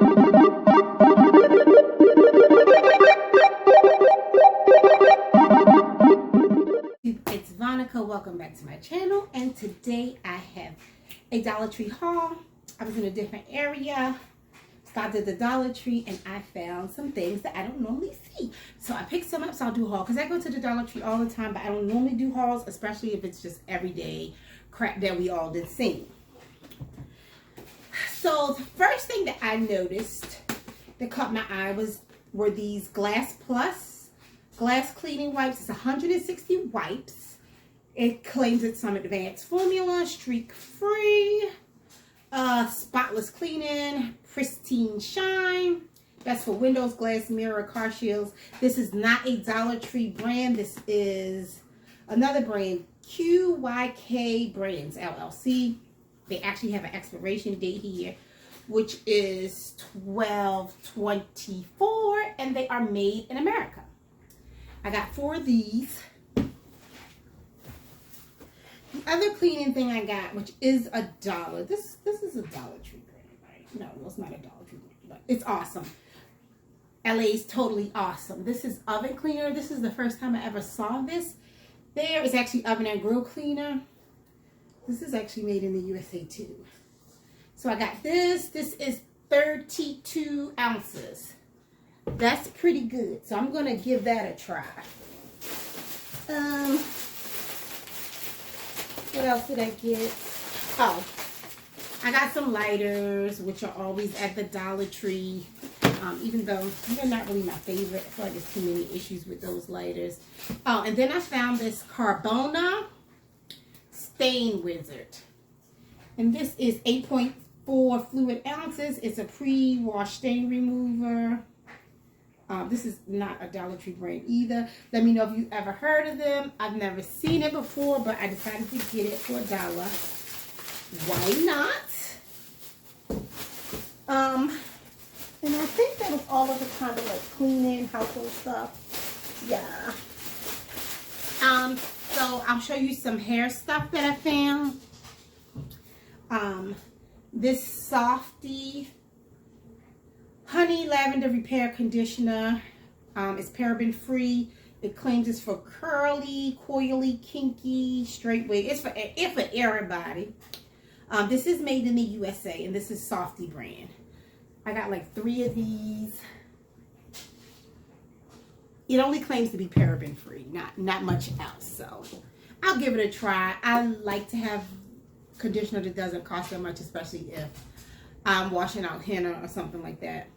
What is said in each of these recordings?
It's Vonica. Welcome back to my channel, and today I have a Dollar Tree haul. I was in a different area, stopped at the Dollar Tree, and I found some things that I don't normally see. So I picked some up, so I'll do a haul, because I go to the Dollar Tree all the time, but I don't normally do hauls, especially if it's just everyday crap that we all did seen. So the first thing that I noticed that caught my eye were these Glass Plus glass cleaning wipes. It's 160 wipes. It claims it's some advanced formula, streak free, spotless cleaning, pristine shine. That's for windows, glass, mirror, car shields. This is not a Dollar Tree brand. This is another brand, QYK Brands LLC. They actually have an expiration date here, which is 12/24, and they are made in America. I got 4 of these. The other cleaning thing I got, which is $1. This is a Dollar Tree brand, right? No, it's not a Dollar Tree brand, but it's awesome. LA's totally awesome. This is oven cleaner. This is the first time I ever saw this. There is actually oven and grill cleaner. This is actually made in the USA too. So I got this. This is 32 ounces. That's pretty good. So I'm going to give that a try. What else did I get? Oh, I got some lighters, which are always at the Dollar Tree. Even though they're not really my favorite. I feel like there's too many issues with those lighters. Oh, and then I found this Carbona Stain Wizard. And this is 8.4 fluid ounces. It's a pre-wash stain remover. This is not a Dollar Tree brand either. Let me know if you've ever heard of them. I've never seen it before, but I decided to get it for $1. Why not? And I think that was all of the kind of like cleaning, household stuff. Yeah. So I'll show you some hair stuff that I found. This Softy Honey Lavender Repair Conditioner is paraben free. It claims it's for curly, coily, kinky, straight wig. It's for everybody. This is made in the USA, and this is Softy brand. I got like 3 of these. It only claims to be paraben free, not much else. So I'll give it a try. I like to have conditioner that doesn't cost that much, especially if I'm washing out henna or something like that.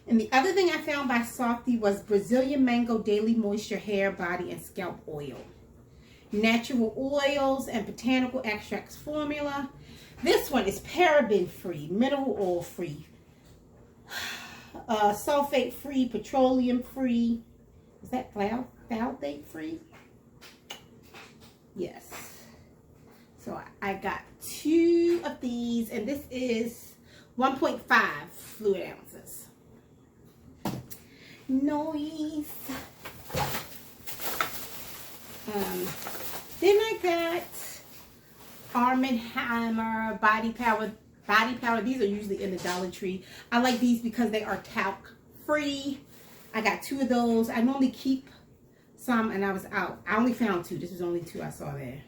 And the other thing I found by Softy was Brazilian Mango Daily Moisture Hair, Body, and Scalp Oil. Natural oils and botanical extracts formula. This one is paraben free, mineral oil free, sulfate free, petroleum free. Is that phthalate free? Yes. So I got 2 of these, and this is 1.5 fluid ounces. Noise. Then I got Arm & Hammer Body Power. These are usually in the Dollar Tree. I like these because they are talc free. I got 2 of those. I normally keep some, and I was out. I only found 2. This was only 2 I saw there.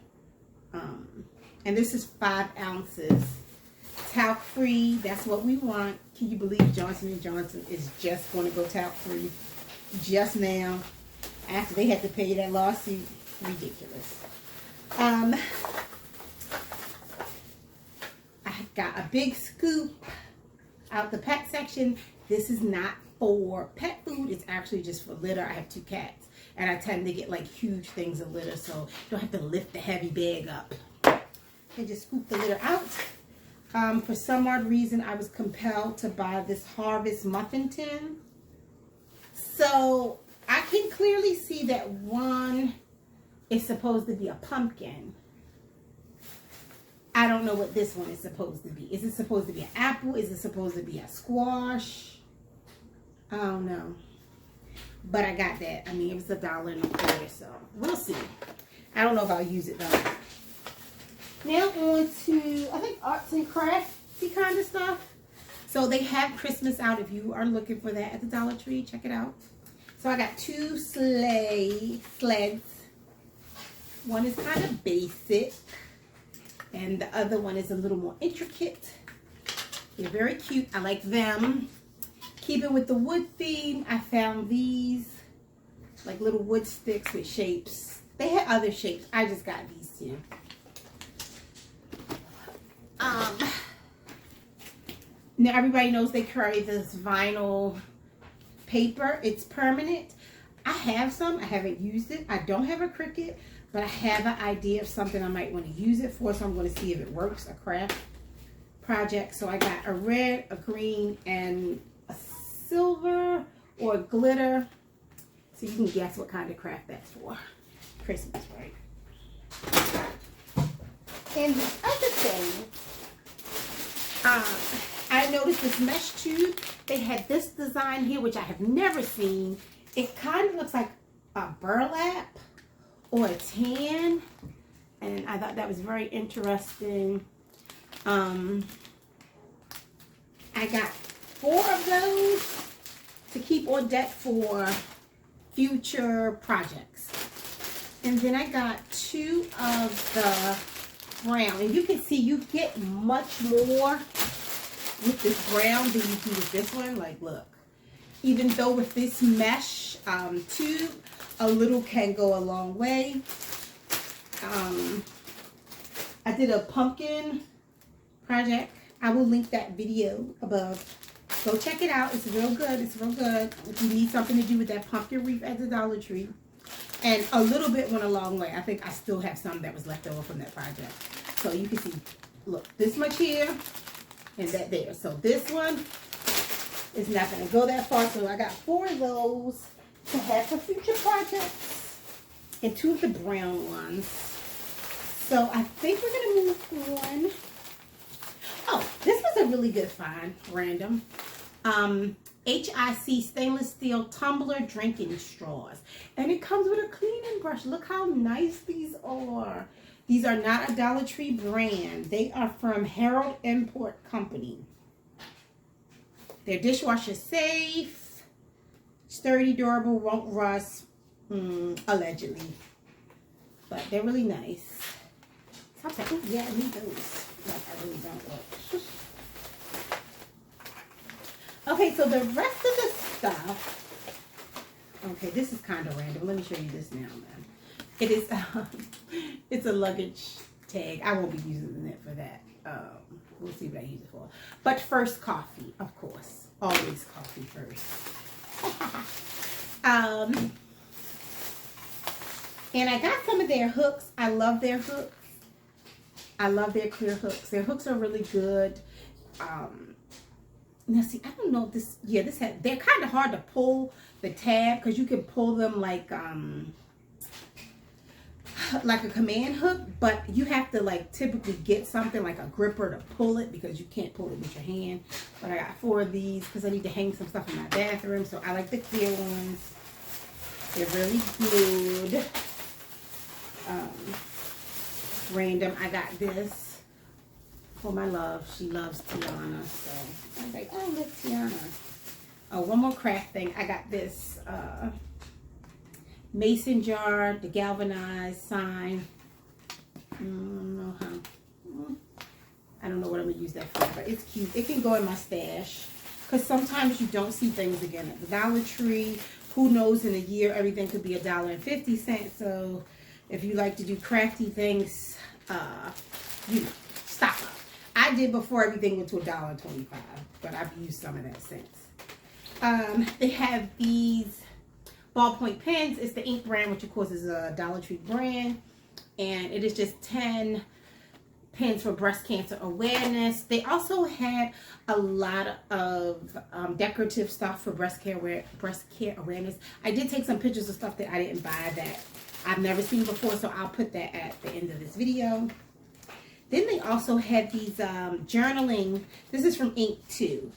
And this is 5 ounces. Talc free. That's what we want. Can you believe Johnson & Johnson is just going to go talc free just now after they had to pay that lawsuit? Ridiculous. I got a big scoop out the pet section. This is not for pet food. It's actually just for litter. I have 2 cats, and I tend to get like huge things of litter, so you don't have to lift the heavy bag up. And just scoop the litter out. For some odd reason, I was compelled to buy this Harvest Muffin tin. So I can clearly see that one is supposed to be a pumpkin. I don't know what this one is supposed to be. Is it supposed to be an apple? Is it supposed to be a squash? I don't know. But I got that. I mean, it was $1.25, so we'll see. I don't know if I'll use it though. Now on to, I think, arts and craftsy kind of stuff. So So they have Christmas out if you are looking for that at the Dollar Tree. Check it out. So I got 2 sleigh sleds. One is kind of basic, and the other one is a little more intricate. They're very cute. I like them. Keeping with the wood theme, I found these like little wood sticks with shapes. They had other shapes. I just got these 2. Now everybody knows they carry this vinyl paper. It's permanent. I have some. I haven't used it. I don't have a Cricut, but I have an idea of something I might want to use it for, so I'm going to see if it works, a craft project. So I got a red, a green, and a silver or glitter. So you can guess what kind of craft that's for. Christmas, right? And the other thing, I noticed this mesh tube. They had this design here, which I have never seen. It kind of looks like a burlap or a tan, and I thought that was very interesting. I got 4 of those to keep on deck for future projects. And then I got 2 of the brown. And you can see you get much more with this brown than you do with this one. Like, look. Even though with this mesh tube, a little can go a long way. I did a pumpkin project. I will link that video above. Go check it out. It's real good. It's real good. If you need something to do with that pumpkin wreath at the Dollar Tree. And a little bit went a long way. I think I still have some that was left over from that project. So you can see, look, this much here and that there. So this one is not going to go that far. So I got 4 of those to have for future projects. And 2 of the brown ones. So I think we're going to move on. Oh, this was a really good find. Random. HIC stainless steel tumbler drinking straws. And it comes with a cleaning brush. Look how nice these are. These are not a Dollar Tree brand. They are from Herald Import Company. They're dishwasher safe, sturdy, durable, won't rust, allegedly. But they're really nice. So I was like, oh yeah, I need those. Like, I really don't look. Okay, so the rest of the stuff. Okay, this is kind of random. Let me show you this now, man. It is, it's a luggage tag. I won't be using it for that. We'll see what I use it for. But first, coffee, of course. Always coffee first. And I got some of their hooks. I love their hooks. I love their clear hooks. Their hooks are really good. Now see, I don't know if this, yeah, they're kind of hard to pull the tab because you can pull them like a command hook, but you have to like typically get something like a gripper to pull it because you can't pull it with your hand. But I got 4 of these because I need to hang some stuff in my bathroom, so I like the clear ones. They're really good. Random, I got this for my love. She loves Tiana, so I was like, oh, look, Tiana. Oh, one more craft thing. I got this mason jar, the galvanized sign. I don't know what I'm going to use that for, but it's cute. It can go in my stash because sometimes you don't see things again at the Dollar Tree. Who knows, in a year, everything could be $1.50. So if you like to do crafty things, you know, stock up. I did before everything went to $1.25, but I've used some of that since. They have these ballpoint pens. It's the ink brand, which of course is a Dollar Tree brand, and it is just 10 pens for breast cancer awareness. They also had a lot of decorative stuff for breast care awareness. I did take some pictures of stuff that I didn't buy that I've never seen before, so I'll put that at the end of this video. Then they also had these journaling. This is from Ink 2.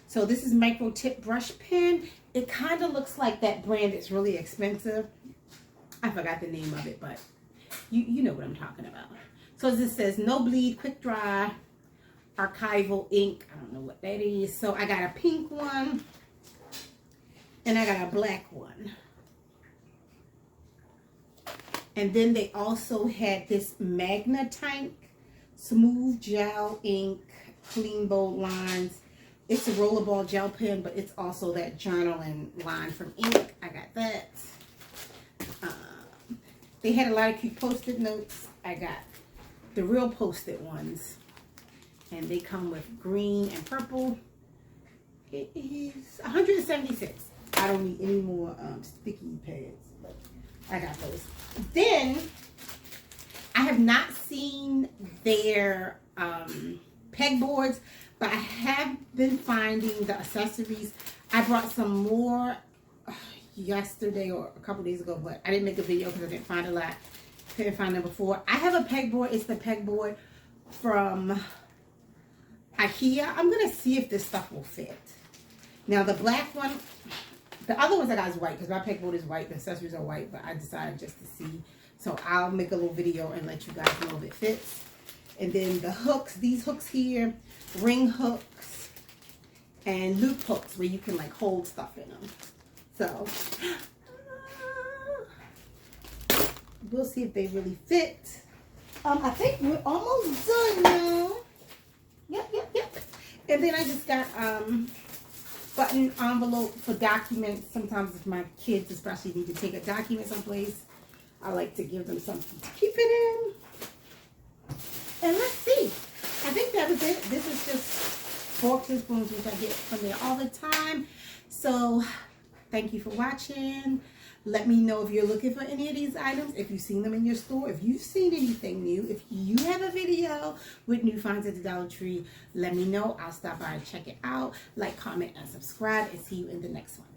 So this is micro tip brush pen. It kind of looks like that brand that's really expensive. I forgot the name of it, but you know what I'm talking about. So as it says, no bleed, quick dry, archival ink. I don't know what that is. So I got a pink one and I got a black one. And then they also had this Magna Tank smooth gel ink, clean bold lines. It's a rollerball gel pen, but it's also that journaling line from ink. I got that. They had a lot of cute post-it notes. I got the real post-it ones. And they come with green and purple. It is $176. I don't need any more sticky pads, but I got those. Then, I have not seen their pegboards, but I have been finding the accessories. I brought some more yesterday or a couple days ago, but I didn't make a video because I didn't find a lot. Couldn't find them before. I have a pegboard. It's the pegboard from Ikea. I'm going to see if this stuff will fit. Now, the black one, the other ones I got is white because my pegboard is white. The accessories are white, but I decided just to see. So I'll make a little video and let you guys know if it fits. And then the hooks, these hooks here, ring hooks, and loop hooks where you can like hold stuff in them. So we'll see if they really fit. I think we're almost done now. Yep. And then I just got button envelope for documents. Sometimes if my kids especially need to take a document someplace, I like to give them something to keep it in. And let's see. I think that was it. This is just forks and spoons, which I get from there all the time. So thank you for watching. Let me know if you're looking for any of these items, if you've seen them in your store, if you've seen anything new, if you have a video with new finds at the Dollar Tree, let me know. I'll stop by and check it out. Like, comment, and subscribe, and see you in the next one.